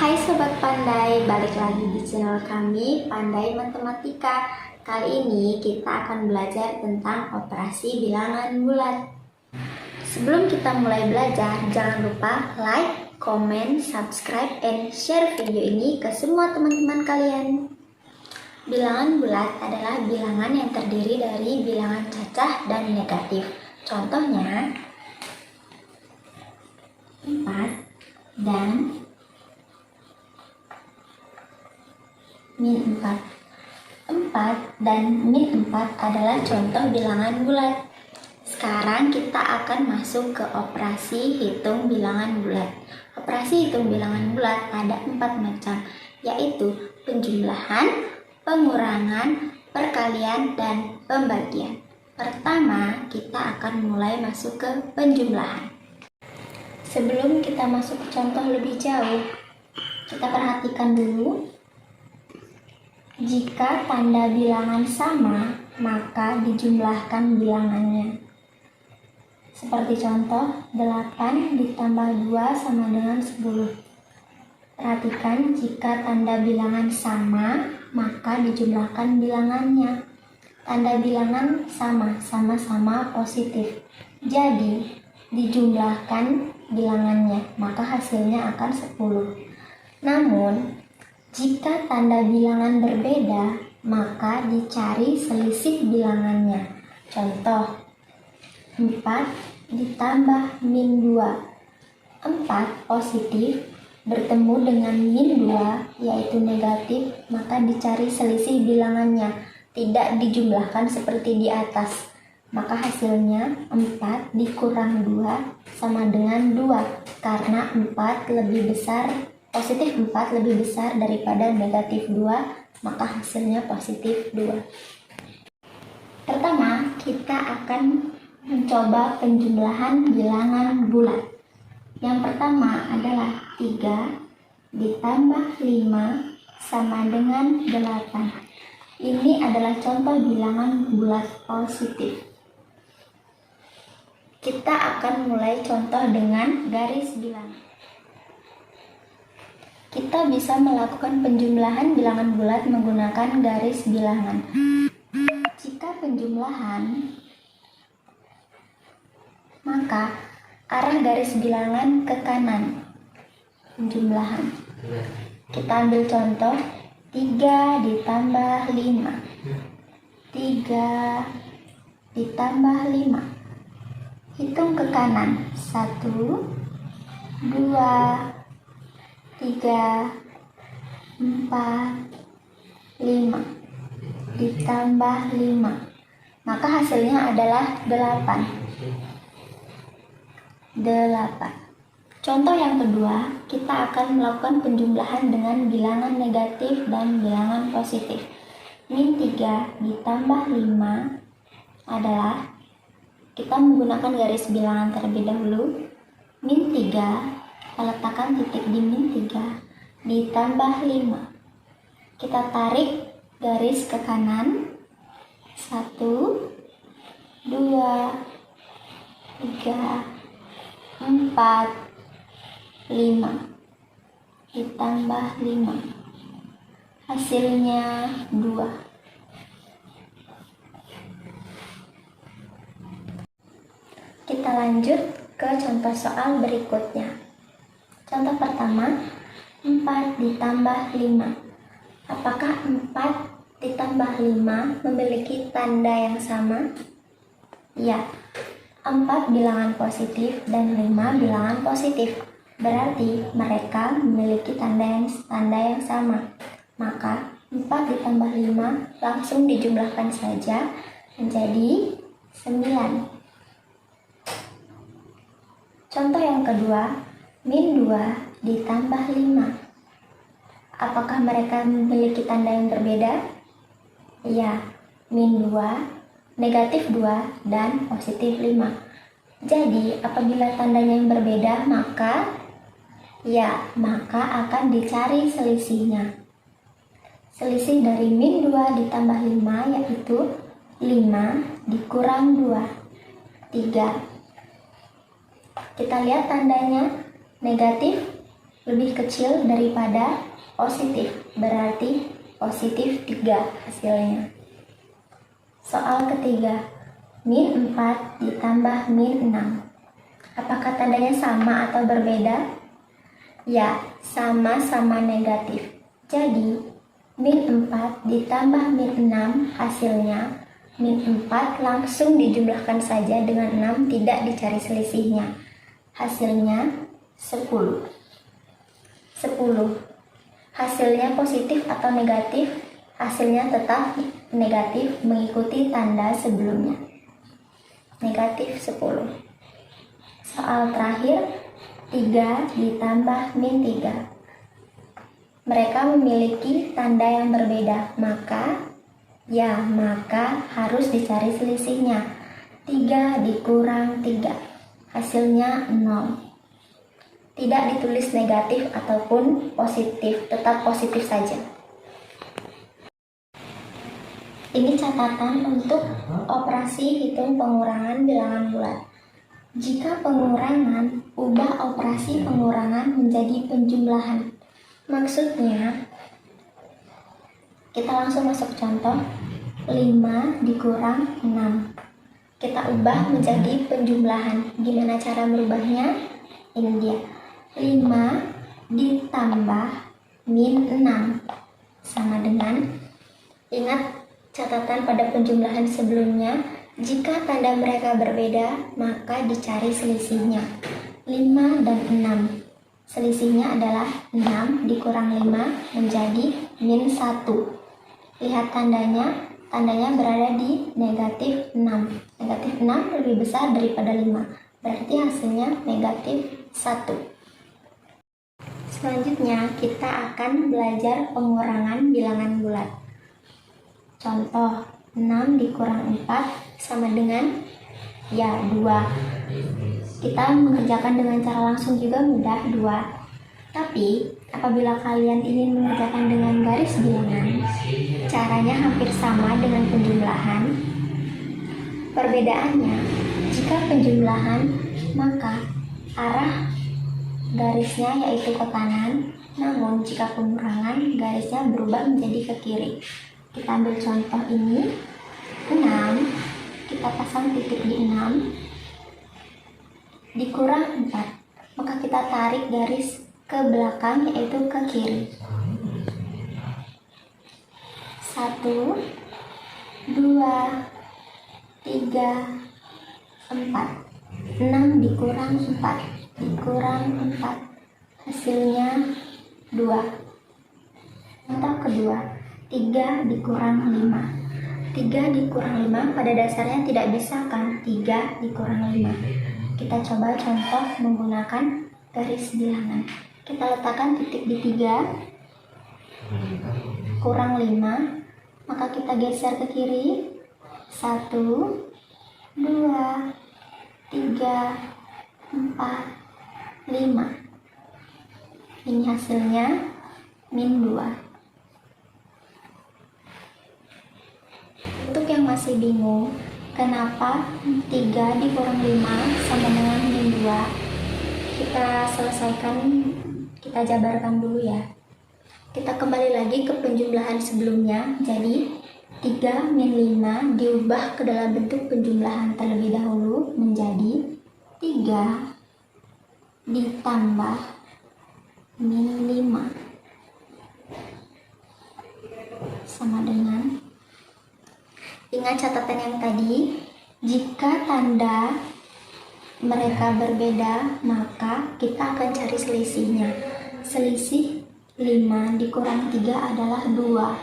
Hai Sobat Pandai, balik lagi di channel kami Pandai Matematika. Kali ini kita akan belajar tentang operasi bilangan bulat. Sebelum kita mulai belajar, jangan lupa like, comment, subscribe, and share video ini ke semua teman-teman kalian. Bilangan bulat adalah bilangan yang terdiri dari bilangan cacah dan negatif. Contohnya 4 dan min 4. 4 dan min 4 adalah contoh bilangan bulat. Sekarang kita akan masuk ke operasi hitung bilangan bulat. Operasi hitung bilangan bulat ada 4 macam, yaitu penjumlahan, pengurangan, perkalian, dan pembagian. Pertama, kita akan mulai masuk ke penjumlahan. Sebelum kita masuk ke contoh lebih jauh, kita perhatikan dulu. Jika tanda bilangan sama, maka dijumlahkan bilangannya. Seperti contoh, 8 ditambah 2 sama dengan 10. Perhatikan, jika tanda bilangan sama, maka dijumlahkan bilangannya. Tanda bilangan sama, sama-sama positif. Jadi, dijumlahkan bilangannya, maka hasilnya akan 10. Namun, jika tanda bilangan berbeda, maka dicari selisih bilangannya. Contoh, 4 ditambah min 2. 4 positif bertemu dengan min 2, yaitu negatif, maka dicari selisih bilangannya. Tidak dijumlahkan seperti di atas. Maka hasilnya 4 dikurang 2 sama dengan 2, karena 4 lebih besar. Positif 4 lebih besar daripada negatif 2, maka hasilnya positif 2. Pertama, kita akan mencoba penjumlahan bilangan bulat. Yang pertama adalah 3 ditambah 5 sama dengan 8. Ini adalah contoh bilangan bulat positif. Kita akan mulai contoh dengan garis bilangan. Kita bisa melakukan penjumlahan bilangan bulat menggunakan garis bilangan. Jika penjumlahan, maka arah garis bilangan ke kanan. Penjumlahan. Kita ambil contoh 3 ditambah 5. 3 ditambah 5. Hitung ke kanan. 1, 2, 3, 4, 5 ditambah 5, maka hasilnya adalah 8. Contoh yang kedua, kita akan melakukan penjumlahan dengan bilangan negatif dan bilangan positif. Min 3 ditambah 5 adalah, kita menggunakan garis bilangan terlebih dahulu. Min 3, kita letakkan titik di min 3 ditambah 5. Kita tarik garis ke kanan. 1, 2, 3, 4, 5 ditambah 5. Hasilnya 2. Kita lanjut ke contoh soal berikutnya. Contoh pertama, 4 ditambah 5. Apakah 4 ditambah 5 memiliki tanda yang sama? Ya, 4 bilangan positif dan 5 bilangan positif. Berarti mereka memiliki tanda yang sama. Maka 4 ditambah 5 langsung dijumlahkan saja menjadi 9. Contoh yang kedua, min 2 ditambah 5. Apakah mereka memiliki tanda yang berbeda? Ya, min 2, negatif 2, dan positif 5. Jadi, apabila tandanya yang berbeda, maka akan dicari selisihnya. Selisih dari min 2 ditambah 5 yaitu 5 dikurang 2, 3. Kita lihat tandanya negatif lebih kecil daripada positif, berarti positif 3 hasilnya. Soal ketiga, min 4 ditambah min 6. Apakah tandanya sama atau berbeda? Ya, sama-sama negatif. Jadi, min 4 ditambah min 6 hasilnya, min 4 langsung dijumlahkan saja dengan 6, tidak dicari selisihnya. Hasilnya 10. Hasilnya positif atau negatif? Hasilnya tetap negatif mengikuti tanda sebelumnya. Negatif 10. Soal terakhir, 3 ditambah min 3. Mereka memiliki tanda yang berbeda, maka harus dicari selisihnya. 3 dikurang 3, hasilnya 0. Tidak ditulis negatif ataupun positif, tetap positif saja. Ini catatan untuk operasi hitung pengurangan bilangan bulat. Jika pengurangan, ubah operasi pengurangan menjadi penjumlahan. Maksudnya, kita langsung masuk contoh. 5 dikurang 6. Kita ubah menjadi penjumlahan. Gimana cara merubahnya? Ini dia. 5 ditambah min 6 sama dengan, ingat catatan pada penjumlahan sebelumnya, jika tanda mereka berbeda maka dicari selisihnya. 5 dan 6, selisihnya adalah 6 dikurang 5 menjadi min 1. Lihat tandanya berada di negatif 6. Negatif 6 lebih besar daripada 5, berarti hasilnya negatif 1. Selanjutnya kita akan belajar pengurangan bilangan bulat. Contoh, 6 dikurang 4 sama dengan 2. Kita mengerjakan dengan cara langsung juga mudah, 2. Tapi apabila kalian ingin mengerjakan dengan garis bilangan, caranya hampir sama dengan penjumlahan. Perbedaannya, jika penjumlahan maka arah garisnya yaitu ke kanan, namun jika pengurangan garisnya berubah menjadi ke kiri. Kita ambil contoh ini, 6, kita pasang titik di 6, dikurang 4, maka kita tarik garis ke belakang yaitu ke kiri. 1, 2, 3, 4. 6 dikurang 4 hasilnya 2. Contoh kedua, 3 dikurang 5. 3 dikurang 5 pada dasarnya tidak bisa kan, 3 dikurang 5. Kita coba contoh menggunakan garis bilangan. Kita letakkan titik di 3, kurang 5, maka kita geser ke kiri. 1, 2, 3, 4, 5. Ini hasilnya min 2. Untuk yang masih bingung kenapa 3 dikurang 5 sama dengan min 2, kita selesaikan, kita jabarkan dulu ya. Kita kembali lagi ke penjumlahan sebelumnya. Jadi 3 min 5 diubah ke dalam bentuk penjumlahan terlebih dahulu menjadi 3 ditambah min 5 sama dengan, ingat catatan yang tadi, jika tanda mereka berbeda maka kita akan cari selisihnya. Selisih 5 dikurang 3 adalah 2.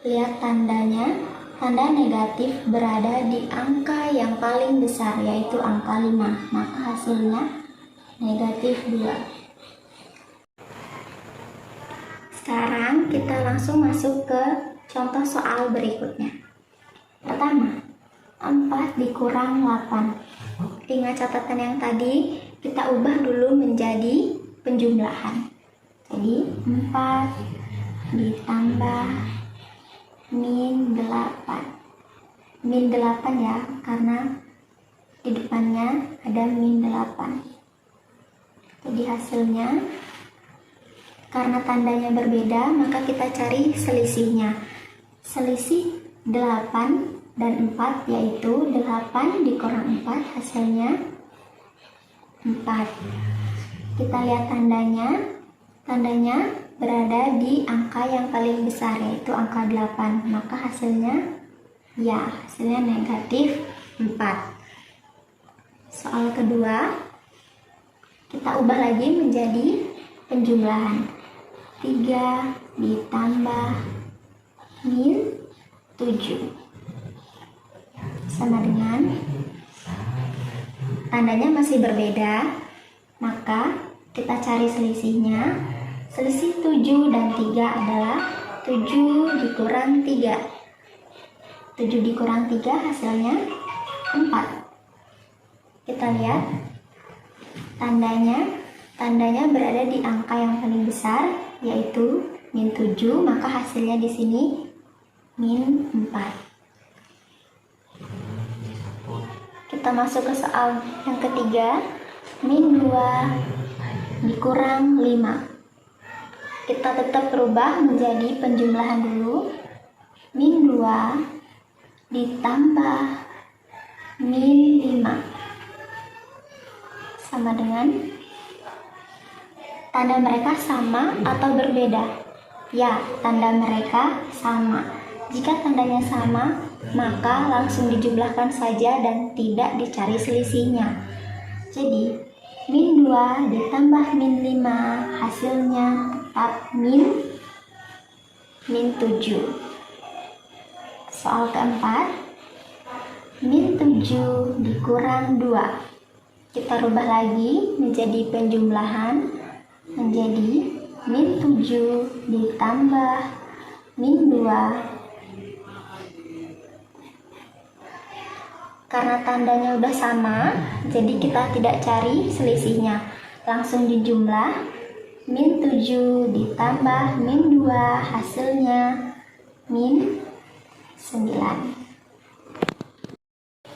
Lihat tandanya, tanda negatif berada di angka yang paling besar yaitu angka 5, maka hasilnya negatif 2. Sekarang kita langsung masuk ke contoh soal berikutnya. Pertama, 4 dikurang 8. Ingat catatan yang tadi, kita ubah dulu menjadi penjumlahan. Jadi 4 ditambah min 8. Min 8 ya, karena di depannya ada min 8. Jadi hasilnya, karena tandanya berbeda, maka kita cari selisihnya. Selisih 8 dan 4 yaitu 8 dikurang 4 hasilnya 4. Kita lihat tandanya. Tandanya berada di angka yang paling besar yaitu angka 8. Maka hasilnya hasilnya negatif 4. Soal kedua, kita ubah lagi menjadi penjumlahan. 3 ditambah min 7 sama dengan, tandanya masih berbeda, maka kita cari selisihnya. Selisih 7 dan 3 adalah 7 dikurang 3. 7 dikurang 3 hasilnya 4. Kita lihat tandanya berada di angka yang paling besar yaitu min 7, maka hasilnya di sini min 4. Kita masuk ke soal yang ketiga, min 2 dikurang 5. Kita tetap berubah menjadi penjumlahan dulu. Min 2 ditambah min 5 sama dengan, tanda mereka sama atau berbeda? Ya, tanda mereka sama. Jika tandanya sama, maka langsung dijumlahkan saja dan tidak dicari selisihnya. Jadi, min 2 ditambah min 5 hasilnya tetap min 7. Soal keempat, min 7 dikurang 2. Kita rubah lagi menjadi penjumlahan, menjadi min 7 ditambah min 2. Karena tandanya udah sama, jadi kita tidak cari selisihnya. Langsung dijumlah, min 7 ditambah min 2 hasilnya min 9.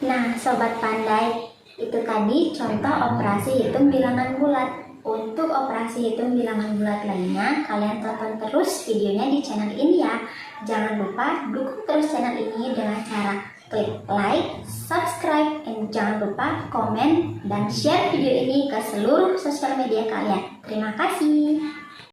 Nah, sobat pandai, itu tadi contoh operasi hitung bilangan bulat. Untuk operasi hitung bilangan bulat lainnya, kalian tonton terus videonya di channel ini ya. Jangan lupa dukung terus channel ini dengan cara klik like, subscribe, dan jangan lupa komen dan share video ini ke seluruh sosial media kalian. Terima kasih.